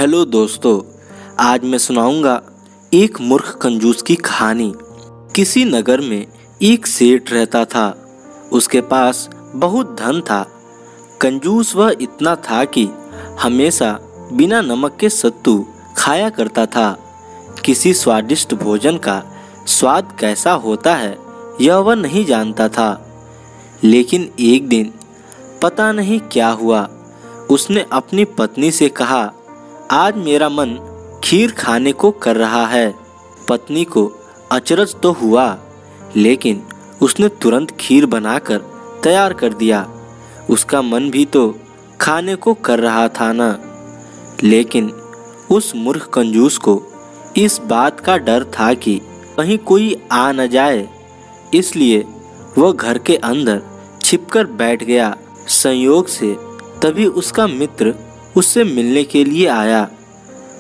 Hello दोस्तों, आज मैं सुनाऊंगा एक मूर्ख कंजूस की कहानी। किसी नगर में एक सेठ रहता था। उसके पास बहुत धन था। कंजूस वह इतना था कि हमेशा बिना नमक के सत्तू खाया करता था। किसी स्वादिष्ट भोजन का स्वाद कैसा होता है यह वह नहीं जानता था। लेकिन एक दिन पता नहीं क्या हुआ, उसने अपनी पत्नी से कहा, आज मेरा मन खीर खाने को कर रहा है। पत्नी को अचरज तो हुआ, लेकिन उसने तुरंत खीर बनाकर तैयार कर दिया। उसका मन भी तो खाने को कर रहा था ना। लेकिन उस मूर्ख कंजूस को इस बात का डर था कि कहीं कोई आ न जाए, इसलिए वह घर के अंदर छिपकर बैठ गया। संयोग से तभी उसका मित्र उससे मिलने के लिए आया।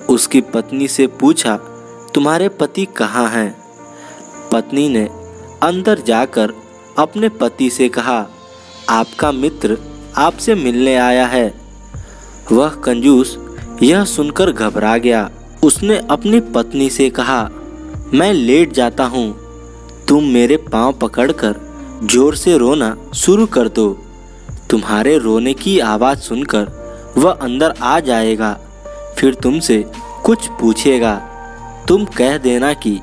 उसकी पत्नी से पूछा, तुम्हारे पति कहाँ हैं? पत्नी ने अंदर जाकर अपने पति से कहा, आपका मित्र आपसे मिलने आया है। वह कंजूस यह सुनकर घबरा गया। उसने अपनी पत्नी से कहा, मैं लेट जाता हूँ, तुम मेरे पांव पकड़कर जोर से रोना शुरू कर दो। तुम्हारे रोने की आवाज़ सुनकर वह अंदर आ जाएगा, फिर तुमसे कुछ पूछेगा। तुम कह देना कि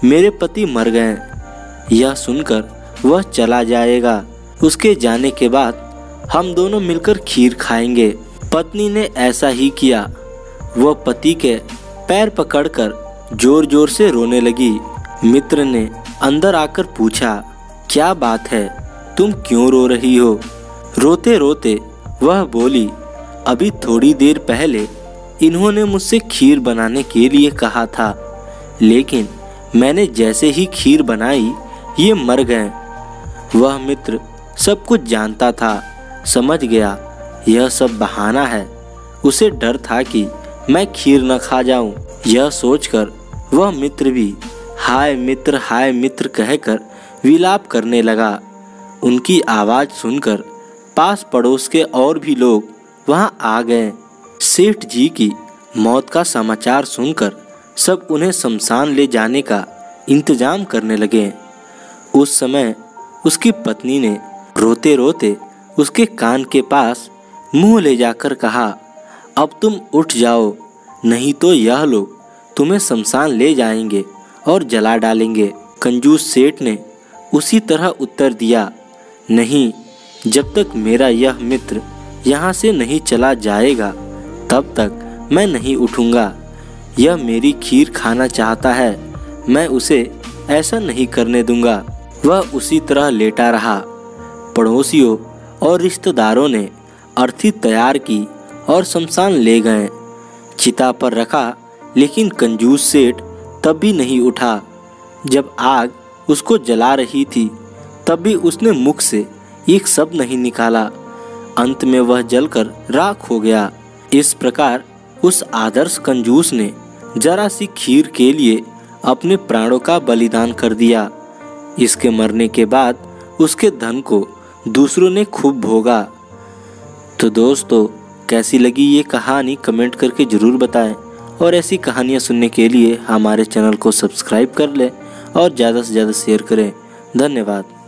मेरे पति मर गए। यह सुनकर वह चला जाएगा। उसके जाने के बाद हम दोनों मिलकर खीर खाएंगे। पत्नी ने ऐसा ही किया। वह पति के पैर पकड़कर जोर जोर से रोने लगी। मित्र ने अंदर आकर पूछा, क्या बात है, तुम क्यों रो रही हो? रोते रोते वह बोली, अभी थोड़ी देर पहले इन्होंने मुझसे खीर बनाने के लिए कहा था, लेकिन मैंने जैसे ही खीर बनाई ये मर गए। वह मित्र सब कुछ जानता था, समझ गया यह सब बहाना है। उसे डर था कि मैं खीर न खा जाऊं। यह सोचकर वह मित्र भी हाय मित्र कहकर विलाप करने लगा। उनकी आवाज़ सुनकर पास पड़ोस के और भी लोग वहां आ गए। सेठ जी की मौत का समाचार सुनकर सब उन्हें शमशान ले जाने का इंतजाम करने लगे। उस समय उसकी पत्नी ने रोते रोते उसके कान के पास मुंह ले जाकर कहा, अब तुम उठ जाओ, नहीं तो यह लोग तुम्हें शमशान ले जाएंगे और जला डालेंगे। कंजूस सेठ ने उसी तरह उत्तर दिया, नहीं, जब तक मेरा यह मित्र यहाँ से नहीं चला जाएगा तब तक मैं नहीं उठूँगा। यह मेरी खीर खाना चाहता है, मैं उसे ऐसा नहीं करने दूंगा। वह उसी तरह लेटा रहा। पड़ोसियों और रिश्तेदारों ने अर्थी तैयार की और शमशान ले गए। चिता पर रखा, लेकिन कंजूस सेठ तब भी नहीं उठा। जब आग उसको जला रही थी तब भी उसने मुख से एक शब्द नहीं निकाला। अंत में वह जलकर राख हो गया। इस प्रकार उस आदर्श कंजूस ने जरा सी खीर के लिए अपने प्राणों का बलिदान कर दिया। इसके मरने के बाद उसके धन को दूसरों ने खूब भोगा। तो दोस्तों, कैसी लगी ये कहानी कमेंट करके ज़रूर बताएं, और ऐसी कहानियाँ सुनने के लिए हमारे चैनल को सब्सक्राइब कर लें और ज़्यादा से ज़्यादा शेयर करें। धन्यवाद।